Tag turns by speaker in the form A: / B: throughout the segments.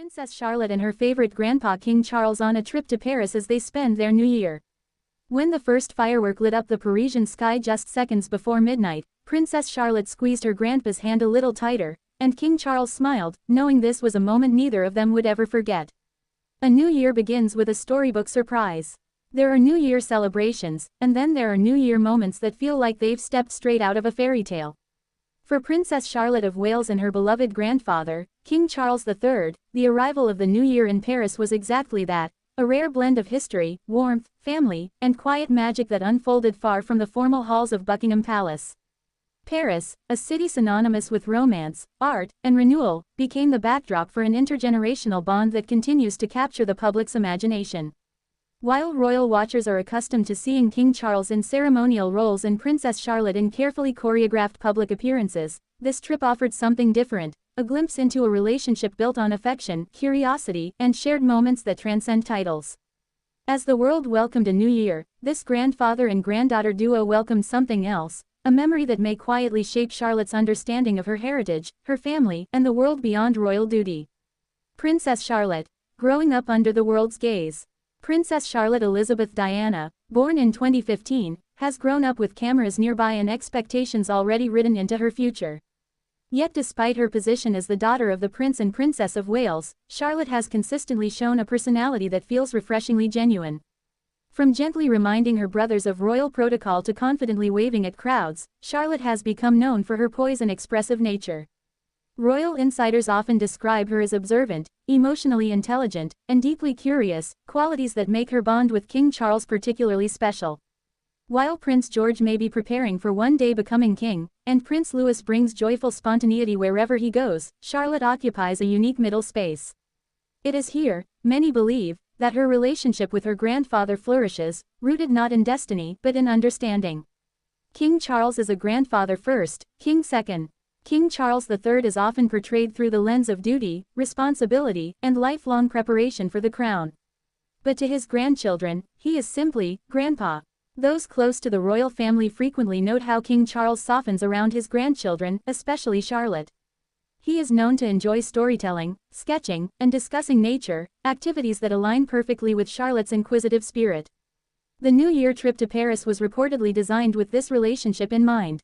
A: Princess Charlotte and her favorite grandpa King Charles on a trip to Paris as they spend their New Year. When the first firework lit up the Parisian sky just seconds before midnight, Princess Charlotte squeezed her grandpa's hand a little tighter, and King Charles smiled, knowing this was a moment neither of them would ever forget. A new year begins with a storybook surprise. There are New Year celebrations, and then there are New Year moments that feel like they've stepped straight out of a fairy tale. For Princess Charlotte of Wales and her beloved grandfather, King Charles III, the arrival of the New Year in Paris was exactly that, a rare blend of history, warmth, family, and quiet magic that unfolded far from the formal halls of Buckingham Palace. Paris, a city synonymous with romance, art, and renewal, became the backdrop for an intergenerational bond that continues to capture the public's imagination. While royal watchers are accustomed to seeing King Charles in ceremonial roles and Princess Charlotte in carefully choreographed public appearances, this trip offered something different, a glimpse into a relationship built on affection, curiosity, and shared moments that transcend titles. As the world welcomed a new year, this grandfather and granddaughter duo welcomed something else, a memory that may quietly shape Charlotte's understanding of her heritage, her family, and the world beyond royal duty. Princess Charlotte, growing up under the world's gaze. Princess Charlotte Elizabeth Diana, born in 2015, has grown up with cameras nearby and expectations already written into her future. Yet despite her position as the daughter of the Prince and Princess of Wales, Charlotte has consistently shown a personality that feels refreshingly genuine. From gently reminding her brothers of royal protocol to confidently waving at crowds, Charlotte has become known for her poise and expressive nature. Royal insiders often describe her as observant, emotionally intelligent, and deeply curious, qualities that make her bond with King Charles particularly special. While Prince George may be preparing for one day becoming king, and Prince Louis brings joyful spontaneity wherever he goes, Charlotte occupies a unique middle space. It is here, many believe, that her relationship with her grandfather flourishes, rooted not in destiny but in understanding. King Charles is a grandfather first, king second. King Charles III is often portrayed through the lens of duty, responsibility, and lifelong preparation for the crown. But to his grandchildren, he is simply Grandpa. Those close to the royal family frequently note how King Charles softens around his grandchildren, especially Charlotte. He is known to enjoy storytelling, sketching, and discussing nature, activities that align perfectly with Charlotte's inquisitive spirit. The New Year trip to Paris was reportedly designed with this relationship in mind.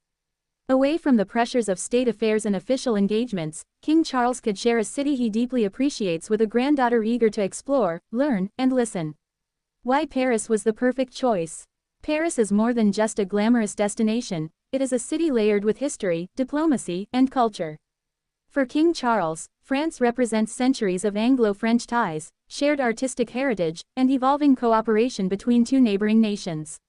A: Away from the pressures of state affairs and official engagements, King Charles could share a city he deeply appreciates with a granddaughter eager to explore, learn, and listen. Why Paris was the perfect choice. Paris is more than just a glamorous destination, it is a city layered with history, diplomacy, and culture. For King Charles, France represents centuries of Anglo-French ties, shared artistic heritage, and evolving cooperation between two neighboring nations.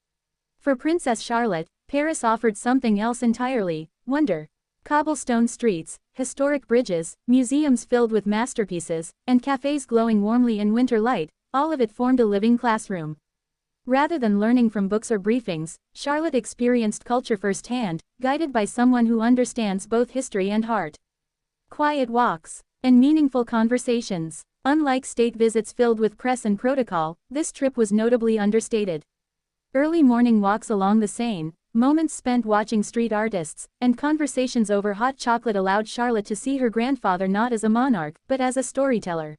A: For Princess Charlotte, Paris offered something else entirely: wonder. Cobblestone streets, historic bridges, museums filled with masterpieces, and cafes glowing warmly in winter light, all of it formed a living classroom. Rather than learning from books or briefings, Charlotte experienced culture firsthand, guided by someone who understands both history and heart. Quiet walks, and meaningful conversations. Unlike state visits filled with press and protocol, this trip was notably understated. Early morning walks along the Seine, moments spent watching street artists, and conversations over hot chocolate allowed Charlotte to see her grandfather not as a monarch, but as a storyteller.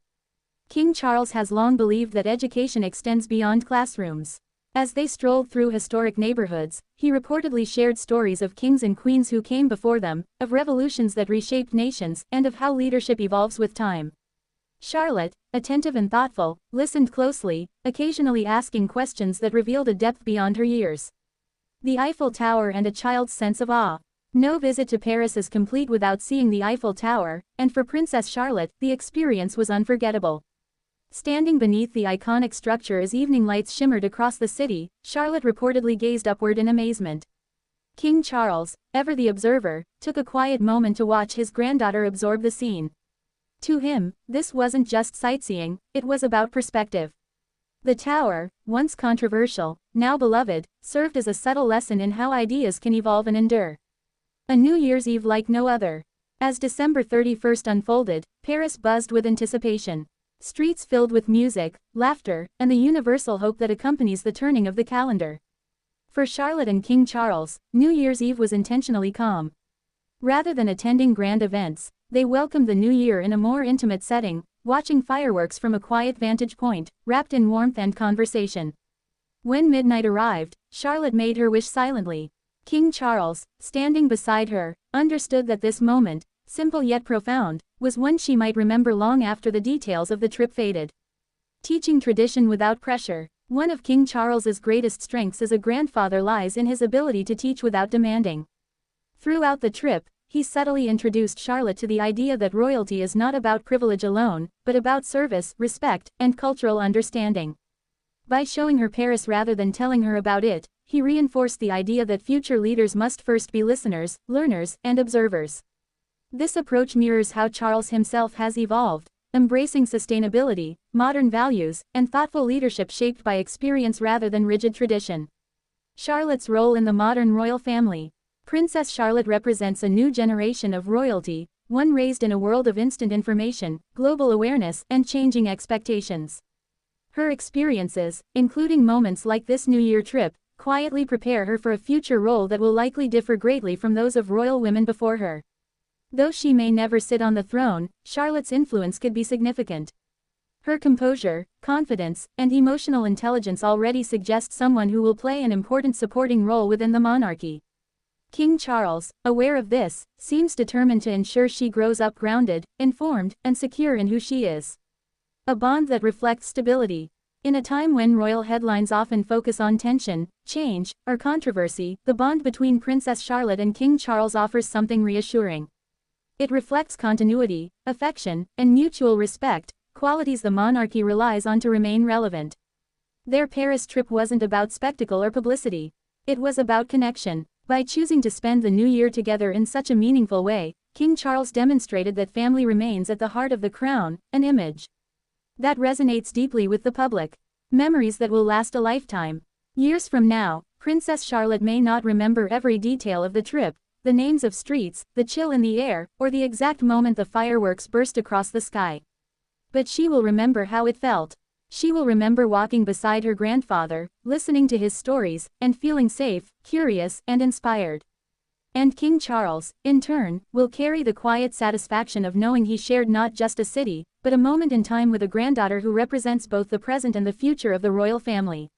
A: King Charles has long believed that education extends beyond classrooms. As they strolled through historic neighborhoods, he reportedly shared stories of kings and queens who came before them, of revolutions that reshaped nations, and of how leadership evolves with time. Charlotte, attentive and thoughtful, listened closely, occasionally asking questions that revealed a depth beyond her years. The Eiffel Tower and a child's sense of awe. No visit to Paris is complete without seeing the Eiffel Tower, and for Princess Charlotte, the experience was unforgettable. Standing beneath the iconic structure as evening lights shimmered across the city, Charlotte reportedly gazed upward in amazement. King Charles, ever the observer, took a quiet moment to watch his granddaughter absorb the scene. To him, this wasn't just sightseeing, it was about perspective. The tower, once controversial, now beloved, served as a subtle lesson in how ideas can evolve and endure. A New Year's Eve like no other. As December 31st unfolded, Paris buzzed with anticipation. Streets filled with music, laughter, and the universal hope that accompanies the turning of the calendar. For Charlotte and King Charles, New Year's Eve was intentionally calm. Rather than attending grand events, they welcomed the new year in a more intimate setting, watching fireworks from a quiet vantage point, wrapped in warmth and conversation. When midnight arrived, Charlotte made her wish silently. King Charles, standing beside her, understood that this moment, simple yet profound, was one she might remember long after the details of the trip faded. Teaching tradition without pressure. One of King Charles's greatest strengths as a grandfather lies in his ability to teach without demanding. Throughout the trip, he subtly introduced Charlotte to the idea that royalty is not about privilege alone, but about service, respect, and cultural understanding. By showing her Paris rather than telling her about it, he reinforced the idea that future leaders must first be listeners, learners, and observers. This approach mirrors how Charles himself has evolved, embracing sustainability, modern values, and thoughtful leadership shaped by experience rather than rigid tradition. Charlotte's role in the modern royal family. Princess Charlotte represents a new generation of royalty, one raised in a world of instant information, global awareness, and changing expectations. Her experiences, including moments like this New Year trip, quietly prepare her for a future role that will likely differ greatly from those of royal women before her. Though she may never sit on the throne, Charlotte's influence could be significant. Her composure, confidence, and emotional intelligence already suggest someone who will play an important supporting role within the monarchy. King Charles, aware of this, seems determined to ensure she grows up grounded, informed, and secure in who she is. A bond that reflects stability. In a time when royal headlines often focus on tension, change, or controversy, the bond between Princess Charlotte and King Charles offers something reassuring. It reflects continuity, affection, and mutual respect, qualities the monarchy relies on to remain relevant. Their Paris trip wasn't about spectacle or publicity. It was about connection. By choosing to spend the new year together in such a meaningful way, King Charles demonstrated that family remains at the heart of the crown, an image that resonates deeply with the public. Memories that will last a lifetime. Years from now, Princess Charlotte may not remember every detail of the trip, the names of streets, the chill in the air, or the exact moment the fireworks burst across the sky. But she will remember how it felt. She will remember walking beside her grandfather, listening to his stories, and feeling safe, curious, and inspired. And King Charles, in turn, will carry the quiet satisfaction of knowing he shared not just a city, but a moment in time with a granddaughter who represents both the present and the future of the royal family.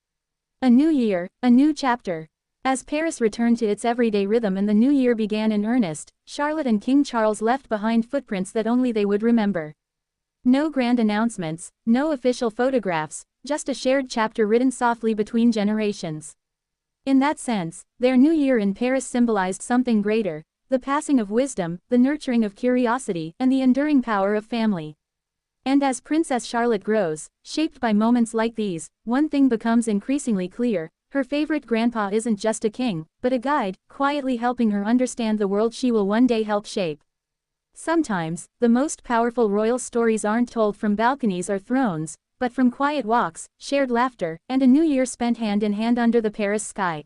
A: A new year, a new chapter. As Paris returned to its everyday rhythm and the new year began in earnest, Charlotte and King Charles left behind footprints that only they would remember. No grand announcements, no official photographs, just a shared chapter written softly between generations. In that sense, their new year in Paris symbolized something greater, the passing of wisdom, the nurturing of curiosity, and the enduring power of family. And as Princess Charlotte grows, shaped by moments like these, one thing becomes increasingly clear: her favorite grandpa isn't just a king, but a guide, quietly helping her understand the world she will one day help shape. Sometimes, the most powerful royal stories aren't told from balconies or thrones, but from quiet walks, shared laughter, and a new year spent hand in hand under the Paris sky.